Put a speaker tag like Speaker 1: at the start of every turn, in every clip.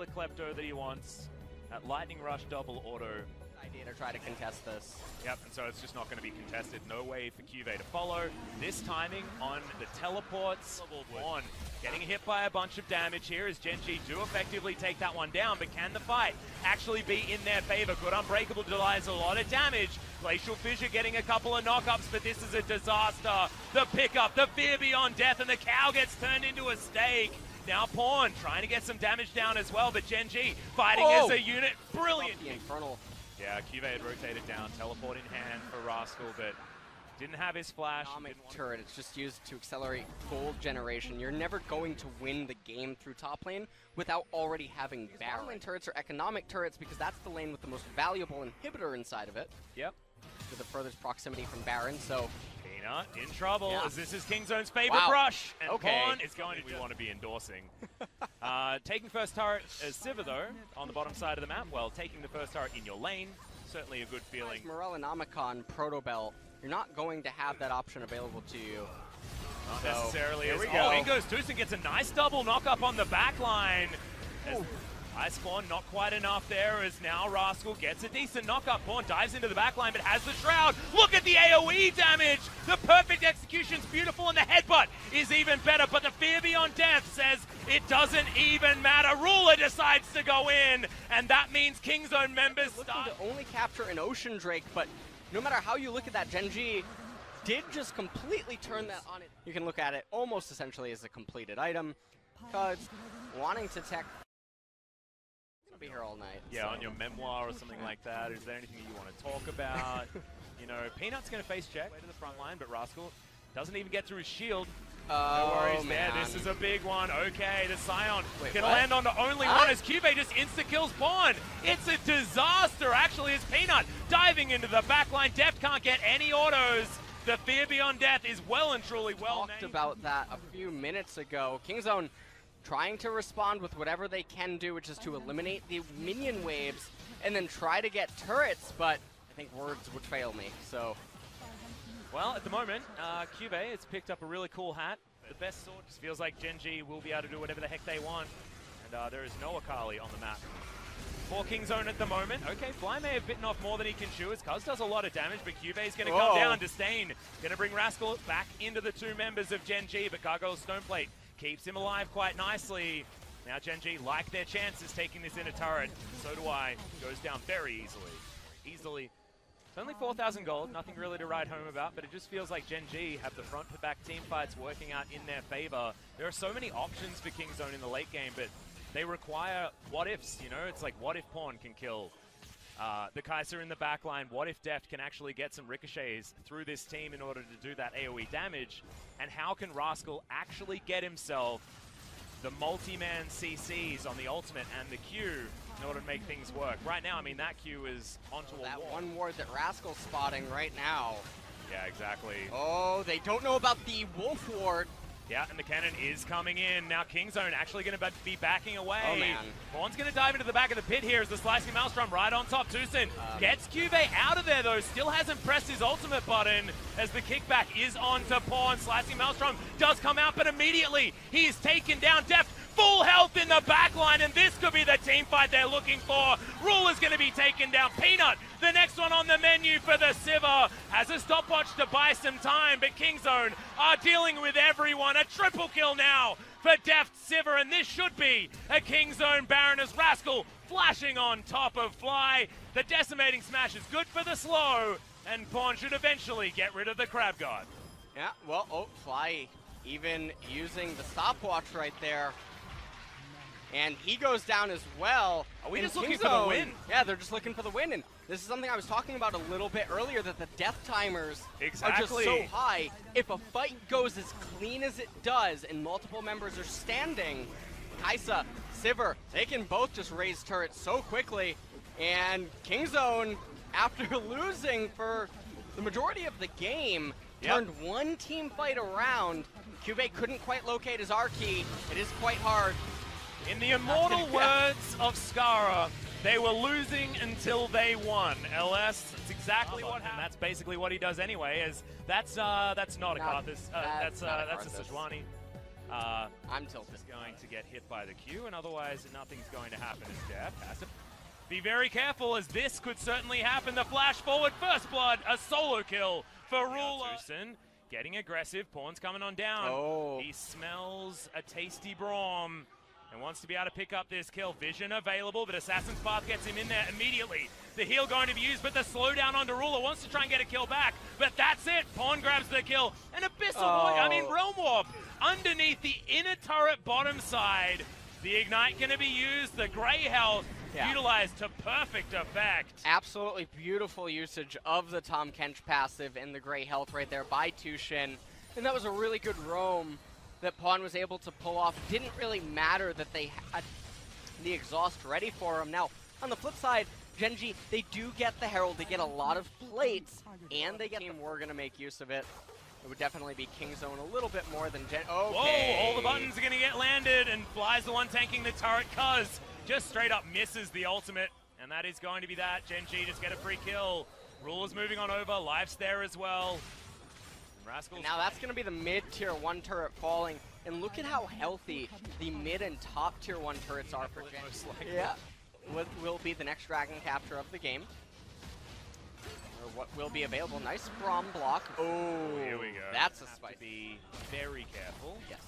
Speaker 1: the Klepto that he wants. That Lightning Rush double auto.
Speaker 2: Idea to try to contest this.
Speaker 1: Yep, and so it's just not going to be contested. No way for QV to follow. This timing on the teleports. On. Getting hit by a bunch of damage here as Gen G do effectively take that one down, but can the fight actually be in their favor? Good Unbreakable denies a lot of damage. Glacial Fissure getting a couple of knockups, but this is a disaster. The pickup, the fear beyond death, and the cow gets turned into a steak. Now Pawn trying to get some damage down as well, but Gen G fighting as a unit. Brilliant.
Speaker 2: The Infernal.
Speaker 1: Yeah, QV had rotated down, teleport in hand for Rascal, but didn't have his flash.
Speaker 2: Turret, it's just used to accelerate gold generation. You're never going to win the game through top lane without already having Baron. Bottom lane turrets are economic turrets because that's the lane with the most valuable inhibitor inside of it.
Speaker 1: Yep.
Speaker 2: To the furthest proximity from Baron, so...
Speaker 1: Peanut in trouble as this is Kingzone's favorite
Speaker 2: Wow.
Speaker 1: brush. And
Speaker 2: Okay.
Speaker 1: Pawn is going to we want to be endorsing. Taking first turret as Sivir though, on the bottom side of the map. Well, taking the first turret in your lane, certainly a good feeling.
Speaker 2: Morellonomicon, Proto Belt, you're not going to have that option available to you.
Speaker 1: Not necessarily.
Speaker 2: Here we
Speaker 1: Oh,
Speaker 2: go.
Speaker 1: in goes Tucson, gets a nice double knock up on the back line. Ice Spawn, not quite enough there as now Rascal gets a decent knock-up. Pawn dives into the backline but has the Shroud. Look at the AoE damage! The perfect execution's beautiful and the headbutt is even better, but the fear beyond death says it doesn't even matter. Ruler decides to go in, and that means Kingzone members start
Speaker 2: to only capture an Ocean Drake, but no matter how you look at that, Gen G did just completely turn that on it. You can look at it almost essentially as a completed item, because wanting to tech be here all night.
Speaker 1: Yeah,
Speaker 2: so.
Speaker 1: on your memoir or something like that. Is there anything you want to talk about? You know, Peanut's going to face check way to the front line, but Rascal doesn't even get through his shield. No worries there. This is a big one. Okay, the Scion can land on the only one as QB just insta-kills Pawn. It's a disaster, actually, as Peanut diving into the backline. Deft can't get any autos. The fear beyond death is well and truly well
Speaker 2: talked about that a few minutes ago. Kingzone trying to respond with whatever they can do, which is to eliminate the minion waves and then try to get turrets, but I think words would fail me, so.
Speaker 1: Well, at the moment, QB has picked up a really cool hat. The best sword just feels like Gen G will be able to do whatever the heck they want. And there is no Akali on the map. For Kingzone at the moment. Okay, Fly may have bitten off more than he can chew as Cuz does a lot of damage, but QB is going to come down. Disdain going to bring Rascal back into the two members of Gen G, but Gargoyle's Stoneplate keeps him alive quite nicely. Now Gen G like their chances taking this inner turret. So do I. Goes down very easily. It's only 4,000 gold, nothing really to write home about, but it just feels like Gen G have the front to back team fights working out in their favor. There are so many options for Kingzone in the late game, but they require what ifs, you know? It's like, what if Pawn can kill the Kai'Sa in the backline? What if Deft can actually get some ricochets through this team in order to do that AoE damage? And how can Rascal actually get himself the multi-man CCs on the ultimate and the Q in order to make things work? Right now, I mean, that Q is onto a
Speaker 2: that
Speaker 1: wall.
Speaker 2: one ward that Rascal's spotting right now.
Speaker 1: Yeah, exactly.
Speaker 2: Oh, they don't know about the Wolf ward.
Speaker 1: Yeah, and the cannon is coming in. Now Kingzone actually going to be backing away.
Speaker 2: Oh, man.
Speaker 1: Pawn's going to dive into the back of the pit here as the Slicing Maelstrom right on top. Tucson gets QB out of there, though. Still hasn't pressed his ultimate button as the kickback is on to Pawn. Slicing Maelstrom does come out, but immediately he is taken down. Deft full health in the back line, and this could be the team fight they're looking for. Ruler's going to be taken down. Peanut, the next one on the menu for the Sivir, has a stopwatch to buy some time, but Kingzone are dealing with everyone. A triple kill now for Deft Sivir, and this should be a Kingzone Baron as Rascal flashing on top of Fly. The decimating smash is good for the slow, and Pawn should eventually get rid of the Crab God.
Speaker 2: Yeah, well, Fly even using the stopwatch right there. And he goes down as well.
Speaker 1: Are we just looking for the win?
Speaker 2: Yeah, they're just looking for the win. And this is something I was talking about a little bit earlier, that the death timers are just so high. If a fight goes as clean as it does and multiple members are standing, Kai'Sa, Sivir, they can both just raise turrets so quickly. And Kingzone, after losing for the majority of the game, turned one team fight around. QB couldn't quite locate his R key. It is quite hard.
Speaker 1: In the immortal words of Skara, they were losing until they won. LS, that's exactly what happened. That's basically what he does anyway. That's not a Karthus. That's a Sejuani.
Speaker 2: I'm tilted.
Speaker 1: Is going to get hit by the Q, and otherwise nothing's going to happen as Def has to be very careful, as this could certainly happen. The flash forward, first blood, a solo kill for Ruler. Getting aggressive, Pawn's coming on down.
Speaker 2: Oh.
Speaker 1: He smells a tasty Braum and wants to be able to pick up this kill. Vision available, but Assassin's Path gets him in there immediately. The heal going to be used, but the slowdown onto Ruler wants to try and get a kill back, but that's it. Pawn grabs the kill, and Realm Warp underneath the inner turret bottom side. The Ignite going to be used, the Grey Health utilized to perfect effect.
Speaker 2: Absolutely beautiful usage of the Tahm Kench passive and the Grey Health right there by Tushin. And that was a really good roam that Pawn was able to pull off. It didn't really matter that they had the exhaust ready for him. Now, on the flip side, Gen.G, they do get the Herald, they get a lot of plates, and they get we're going to make use of it. It would definitely be King Zone a little bit more than Okay.
Speaker 1: Whoa, all the buttons are going to get landed, and Fly's the one tanking the turret, cuz just straight up misses the ultimate, and that is going to be that. Gen.G just get a free kill. Ruler's moving on over, Life's there as well. Rascals.
Speaker 2: Now that's going to be the mid-tier 1 turret falling, and look at how healthy the mid and top tier 1 turrets are for Gen.G. Yeah, what will be the next Dragon capture of the game. Or what will be available. Nice Braum block. Oh,
Speaker 1: here we go.
Speaker 2: That's a spice.
Speaker 1: Be very careful.
Speaker 2: Yes.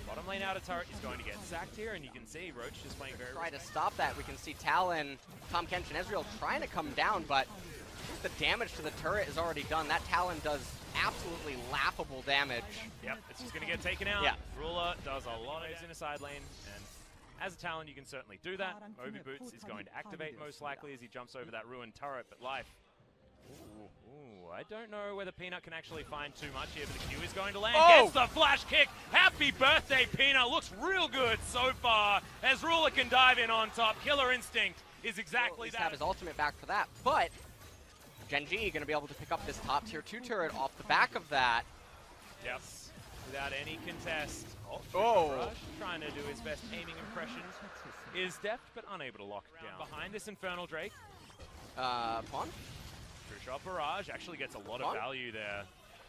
Speaker 1: Bottom lane outer turret is going to get sacked here, and you can see Roach just playing very
Speaker 2: try to stop that. We can see Talon, Tahm Kench, and Ezreal trying to come down, but the damage to the turret is already done. That Talon does absolutely laughable damage.
Speaker 1: Yep, it's just going to get taken out.
Speaker 2: Yeah.
Speaker 1: Ruler does a lot of in a side lane, and as a Talon, you can certainly do that. Moby Boots is going to activate most likely as he jumps over that ruined turret, but Life. Ooh, I don't know whether Peanut can actually find too much here, but the Q is going to land. Gets the flash kick. Happy birthday, Peanut. Looks real good so far as Ruler can dive in on top. Killer Instinct is exactly that.
Speaker 2: Have his ultimate back for that, but Gen.G going to be able to pick up this top tier 2 turret off the back of that.
Speaker 1: Yep, without any contest.
Speaker 2: Rush,
Speaker 1: trying to do his best aiming impression. Is deft, but unable to lock it down. Behind this Infernal Drake.
Speaker 2: Pawn?
Speaker 1: True Shot Barrage actually gets a lot of value there.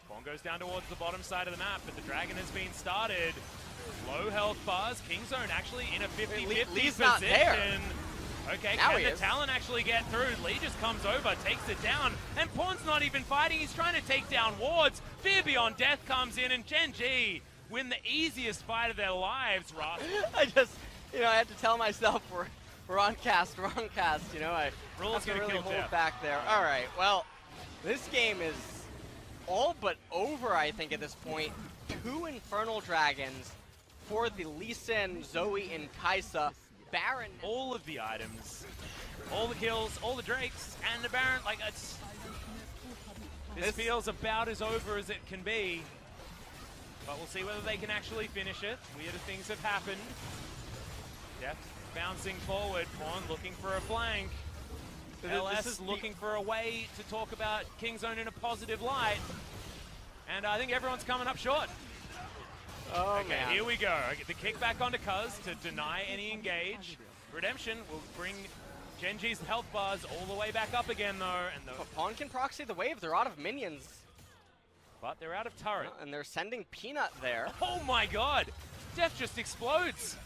Speaker 1: Pawn goes down towards the bottom side of the map, but the Dragon has been started. Low health bars. King Zone actually in a 50-50 position.
Speaker 2: Not there.
Speaker 1: Okay,
Speaker 2: now
Speaker 1: can the Talon actually get through? Lee just comes over, takes it down, and Pawn's not even fighting. He's trying to take down wards. Fear Beyond Death comes in, and Gen.G win the easiest fight of their lives, Ross.
Speaker 2: I just, I had to tell myself we're on cast, you know. I
Speaker 1: Ruler's
Speaker 2: have to really hold
Speaker 1: Jeff.
Speaker 2: back there. All right, well, this game is all but over, I think, at this point. 2 Infernal Dragons for the Lee Sin, Zoe, and Kai'Sa. Baron.
Speaker 1: All of the items, all the kills, all the Drakes, and the Baron, like, this feels about as over as it can be. But we'll see whether they can actually finish it. Weirder things have happened. Deft bouncing forward, Pawn looking for a flank. LS is looking for a way to talk about King Zone in a positive light. And I think everyone's coming up short.
Speaker 2: Oh,
Speaker 1: okay,
Speaker 2: man.
Speaker 1: Here we go. The kick back onto Cuz to deny any engage. Redemption will bring Gen.G's health bars all the way back up again, though. And
Speaker 2: Pawn can proxy the wave. They're out of minions.
Speaker 1: But they're out of turret.
Speaker 2: And they're sending Peanut there.
Speaker 1: Oh my god! Def just explodes!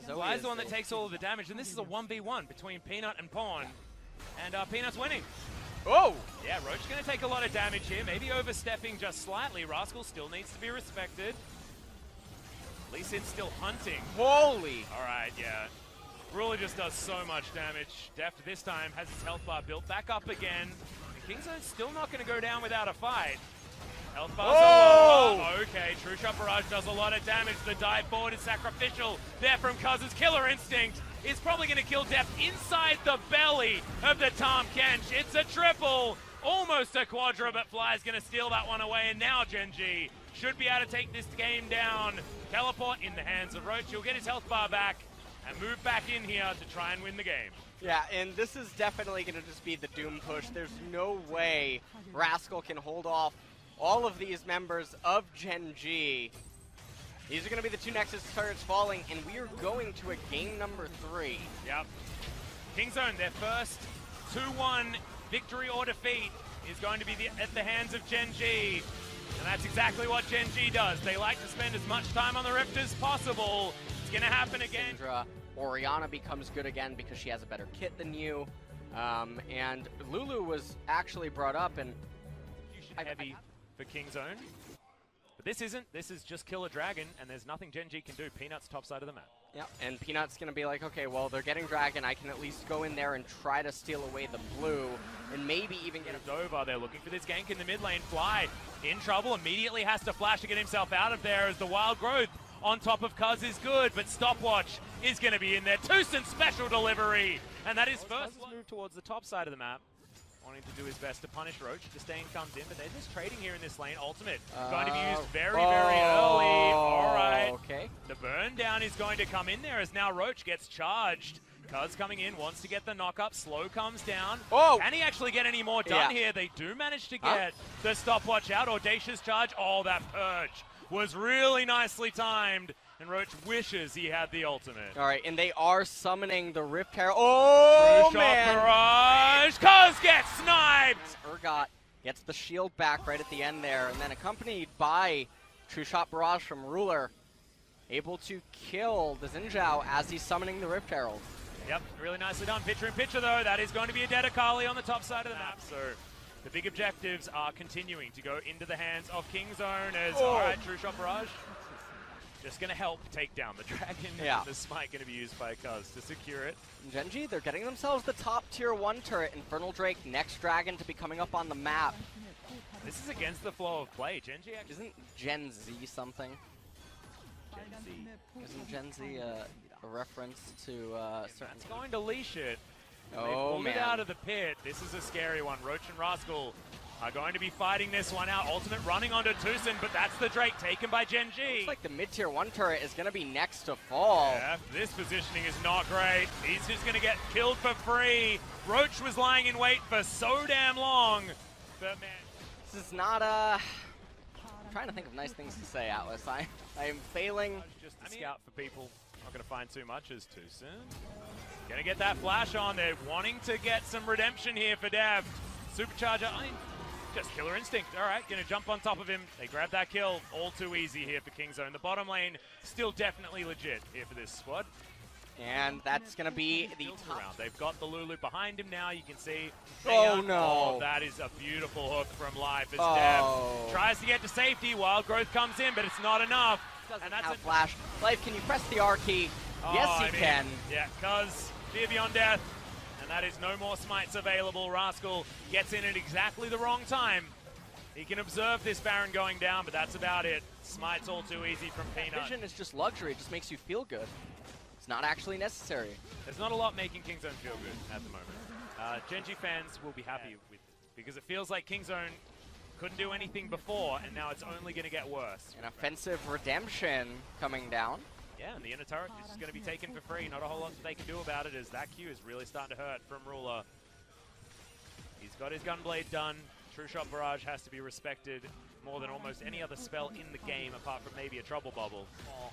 Speaker 1: Fly's the one that takes all of the damage, and this is a 1v1 between Peanut and Pawn. And Peanut's winning.
Speaker 2: Oh!
Speaker 1: Yeah, Roach going to take a lot of damage here, maybe overstepping just slightly. Rascal still needs to be respected. Lee Sin's still hunting.
Speaker 2: Holy!
Speaker 1: Alright, yeah. Ruler just does so much damage. Deft this time has his health bar built back up again. And King Zone's still not going to go down without a fight. Health bars are low. Okay, True Shot Barrage does a lot of damage. The dive forward is sacrificial there from Cuz's Killer Instinct. Is probably going to kill Deft inside the belly of the Tahm Kench. It's a triple, almost a quadra, but Fly's going to steal that one away. And now Gen.G should be able to take this game down. Teleport in the hands of Roach. He'll get his health bar back and move back in here to try and win the game.
Speaker 2: Yeah, and this is definitely going to just be the Doom push. There's no way Rascal can hold off all of these members of Gen.G. These are going to be the 2 Nexus turrets falling, and we are going to a game number 3.
Speaker 1: Yep. King Zone, their first 2-1 victory or defeat is going to be at the hands of Gen.G. And that's exactly what Gen G does. They like to spend as much time on the Rift as possible. It's going to happen again.
Speaker 2: Orianna becomes good again because she has a better kit than you. And Lulu was actually brought up, and
Speaker 1: heavy for Kingzone. But this isn't. This is just kill a dragon, and there's nothing Gen G can do. Peanut's top side of the map.
Speaker 2: Yeah, and Peanut's going to be like, okay, well, they're getting dragon. I can at least go in there and try to steal away the blue, and maybe even get
Speaker 1: it over. They're looking for this gank in the mid lane. Fly in trouble. Immediately has to flash to get himself out of there as the wild growth on top of Cuz is good, but Stopwatch is going to be in there. Toosin special delivery, and that is first move towards the top side of the map. Wanting to do his best to punish Roach. Disdain comes in, but they're just trading here in this lane. Ultimate going to be used very, very early. All right.
Speaker 2: Okay.
Speaker 1: The burn down is going to come in there as now Roach gets charged. Cuz coming in, wants to get the knock up. Slow comes down.
Speaker 2: Oh!
Speaker 1: Can he actually get any more done here? They do manage to get the stopwatch out. Audacious charge. Oh, that purge was really nicely timed. And Roach wishes he had the ultimate.
Speaker 2: All right, and they are summoning the Rift Herald. Oh, man!
Speaker 1: Barrage. Cuz gets sniped!
Speaker 2: Urgot gets the shield back right at the end there, and then accompanied by True Shot Barrage from Ruler, able to kill the Xin as he's summoning the Rift Herald.
Speaker 1: Yep, really nicely done. Picture in picture, though. That is going to be a dead Akali on the top side of the map. So the big objectives are continuing to go into the hands of Kingzone as, all right, True Shot Barrage. Just going to help take down the dragon.
Speaker 2: Yeah.
Speaker 1: The smite going to be used by Cuz to secure it.
Speaker 2: Gen G, they're getting themselves the top tier 1 turret. Infernal Drake, next dragon to be coming up on the map.
Speaker 1: This is against the flow of play. Gen G actually...
Speaker 2: Isn't Gen Z something?
Speaker 1: Gen Z.
Speaker 2: Isn't Gen Z a reference to certain...
Speaker 1: That's going to leash it.
Speaker 2: Oh,
Speaker 1: they pulled
Speaker 2: man.
Speaker 1: it out of the pit. This is a scary one. Roach and Rascal are going to be fighting this one out. Ultimate running onto Toosin, but that's the Drake taken by Gen G.
Speaker 2: Looks like the mid-tier 1 turret is going to be next to fall.
Speaker 1: Yeah, this positioning is not great. He's just going to get killed for free. Roach was lying in wait for so damn long. But man,
Speaker 2: this is not a... I'm trying to think of nice things to say, Atlas. I am failing.
Speaker 1: Just a scout for people. Not going to find too much as Toosin. Going to get that flash on. They're wanting to get some redemption here for Dev. Supercharger. Just killer instinct. All right, going to jump on top of him. They grab that kill. All too easy here for Kingzone. The bottom lane still definitely legit here for this squad.
Speaker 2: And that's going to be the top
Speaker 1: round. They've got the Lulu behind him now. You can see.
Speaker 2: Oh, no.
Speaker 1: Oh, that is a beautiful hook from Life as Dev tries to get to safety. Wild Growth comes in, but it's not enough.
Speaker 2: And that's a flash. Life, can you press the R key? Yes, he can.
Speaker 1: Yeah, Cuz Fear Beyond Death. And that is no more smites available. Rascal gets in at exactly the wrong time. He can observe this Baron going down, but that's about it. Smites all too easy from Peanut.
Speaker 2: Vision is just luxury. It just makes you feel good. It's not actually necessary.
Speaker 1: There's not a lot making Kingzone feel good at the moment. Gen G fans will be happy with it because it feels like Kingzone couldn't do anything before, and now it's only going to get worse.
Speaker 2: An offensive redemption coming down.
Speaker 1: Yeah, and the inner turret is just going to be taken for free. Not a whole lot that they can do about it as that Q is really starting to hurt from Ruler. He's got his Gunblade done. True Shot Barrage has to be respected more than almost any other spell in the game apart from maybe a Trouble Bubble.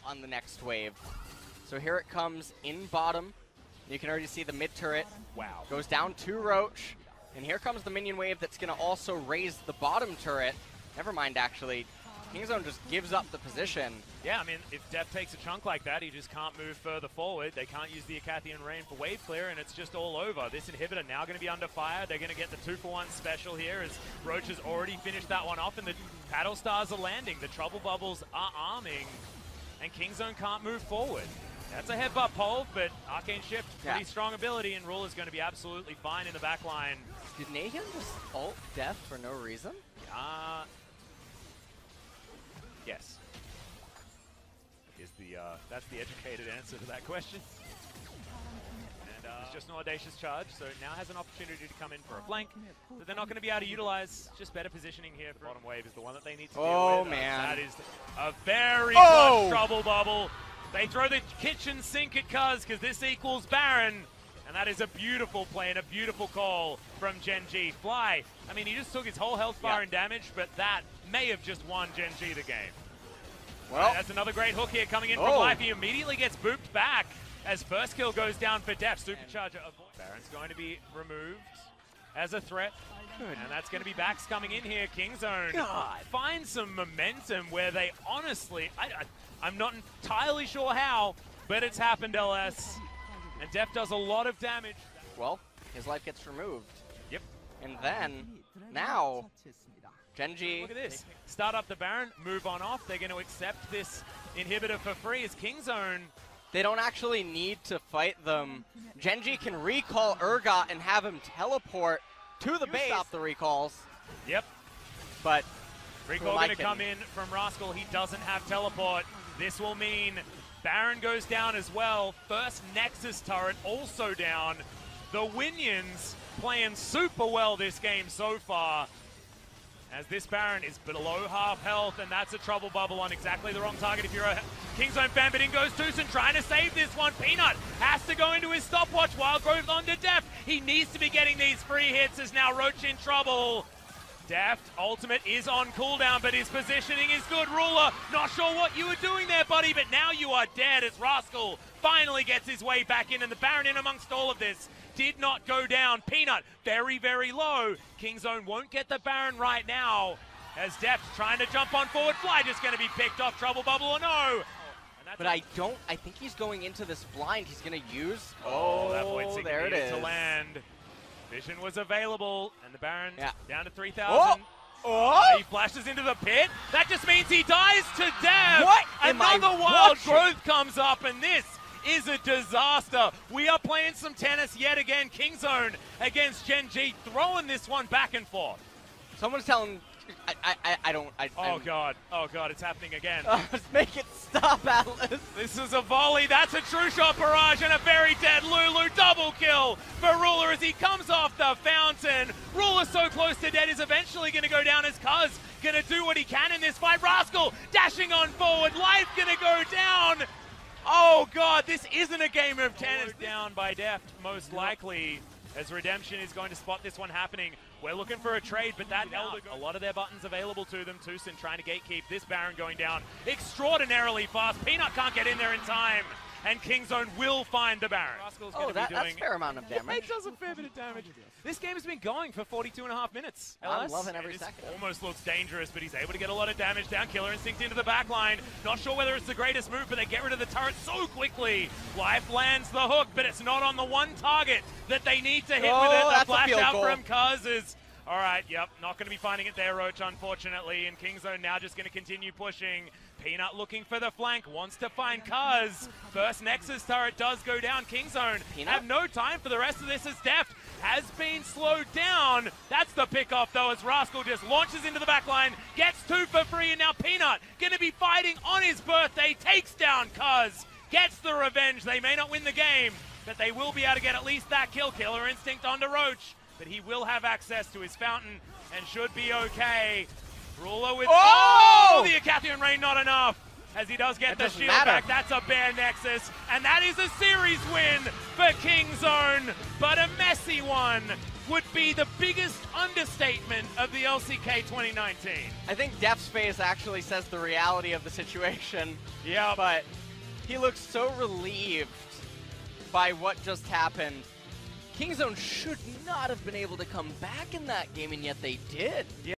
Speaker 2: On the next wave. So here it comes in bottom. You can already see the mid turret.
Speaker 1: Wow.
Speaker 2: Goes down to Roach. And here comes the minion wave that's going to also raise the bottom turret. Never mind, actually. Kingzone just gives up the position.
Speaker 1: Yeah, I mean, if Dev takes a chunk like that, he just can't move further forward. They can't use the Acathian Rain for wave clear, and it's just all over. This inhibitor now going to be under fire. They're going to get the 2-for-1 special here as Roach has already finished that one off, and the Paddle Stars are landing. The Trouble Bubbles are arming, and Kingzone can't move forward. That's a headbutt pole, but Arcane Shift, pretty strong ability, and Ruler's going to be absolutely fine in the back line.
Speaker 2: Did Nahian just ult Death for no reason?
Speaker 1: Yes. That's the educated answer to that question. And it's just an audacious charge, so it now has an opportunity to come in for a flank that they're not going to be able to utilize. Just better positioning here. The bottom wave is the one that they need to deal with.
Speaker 2: Oh, man.
Speaker 1: That is a very good Trouble Bubble. They throw the kitchen sink at Cuz because this equals Baron. And that is a beautiful play and a beautiful call from Gen G. Fly, I mean, he just took his whole health bar in damage, but that may have just won Gen G the game. Well, that's another great hook here coming in from Life. He immediately gets booped back as first kill goes down for Def. Supercharger avoid. Baron's going to be removed. as a threat. And that's going to be backs coming in here. Kingzone find some momentum where they honestly, I'm not entirely sure how, but it's happened, LS. And Def does a lot of damage.
Speaker 2: Well, his life gets removed.
Speaker 1: Yep.
Speaker 2: And then, now, Genji.
Speaker 1: Look at this. Start up the Baron, move on off. They're going to accept this inhibitor for free as Kingzone.
Speaker 2: They don't actually need to fight them. Genji can recall Urgot and have him teleport to the base. Stop the recalls.
Speaker 1: Yep.
Speaker 2: But
Speaker 1: recall going to come in from Rascal. He doesn't have teleport. This will mean Baron goes down as well. First Nexus turret also down. The Winions playing super well this game so far, as this Baron is below half health, and that's a trouble bubble on exactly the wrong target if you're a Kingzone fan, but in goes Tucson trying to save this one. Peanut has to go into his stopwatch. Wildgrove onto Deft. He needs to be getting these free hits as now Roach in trouble. Deft, ultimate is on cooldown, but his positioning is good. Ruler, not sure what you were doing there, buddy, but now you are dead as Rascal finally gets his way back in, and the Baron in amongst all of this did not go down. Peanut, very, very low. Kingzone won't get the Baron right now, as Deft trying to jump on forward. Fly just going to be picked off. Trouble bubble or no?
Speaker 2: But I think he's going into this blind. He's going to use...
Speaker 1: that void signal
Speaker 2: there it is.
Speaker 1: To land. Vision was available, and the Baron down to 3,000. He flashes into the pit. That just means he dies to death.
Speaker 2: What?
Speaker 1: Another wild growth comes up, and this is a disaster. We are playing some tennis yet again. Kingzone against Genji, throwing this one back and forth.
Speaker 2: Someone's telling...
Speaker 1: Oh god, it's happening again.
Speaker 2: Let's make it stop, Atlas.
Speaker 1: This is a volley, that's a true shot barrage, and a very dead Lulu. Double kill for Ruler as he comes off the fountain. Ruler so close to dead is eventually going to go down as Cuz going to do what he can in this fight. Rascal dashing on forward, Life going to go down. Oh god, this isn't a game of tennis. Down by Deft, most likely, as Redemption is going to spot this one happening. We're looking for a trade, but that a lot of their buttons available to them. Tucson trying to gatekeep. This Baron going down extraordinarily fast. Peanut can't get in there in time, and Kingzone will find the Baron.
Speaker 2: That's a fair amount of damage.
Speaker 1: It does a fair bit of damage. This game has been going for 42.5 minutes.
Speaker 2: I'm loving every second.
Speaker 1: Almost looks dangerous, but he's able to get a lot of damage down. Killer Instinct into the back line. Not sure whether it's the greatest move, but they get rid of the turret so quickly. Life lands the hook, but it's not on the one target that they need to hit with it. The flash out from Cuz is... All right, yep, not going to be finding it there, Roach, unfortunately. And Kingzone now just going to continue pushing. Peanut looking for the flank, wants to find Cuz. First Nexus turret does go down. Kingzone have no time for the rest of this as Deft has been slowed down. That's the pickoff, though, as Rascal just launches into the back line, gets 2 for free, and now Peanut going to be fighting on his birthday, takes down Cuz, gets the revenge. They may not win the game, but they will be able to get at least that kill. Killer Instinct onto Roach, but he will have access to his fountain and should be okay. Ruler with... Oh! The Acathian Rain not enough, as he does get the shield back. That's a bare Nexus, and that is a series win for Kingzone, but a messy one would be the biggest understatement of the LCK 2019.
Speaker 2: I think Deft's face actually says the reality of the situation.
Speaker 1: Yeah.
Speaker 2: But he looks so relieved by what just happened. Kingzone should not have been able to come back in that game, and yet they did. Yeah.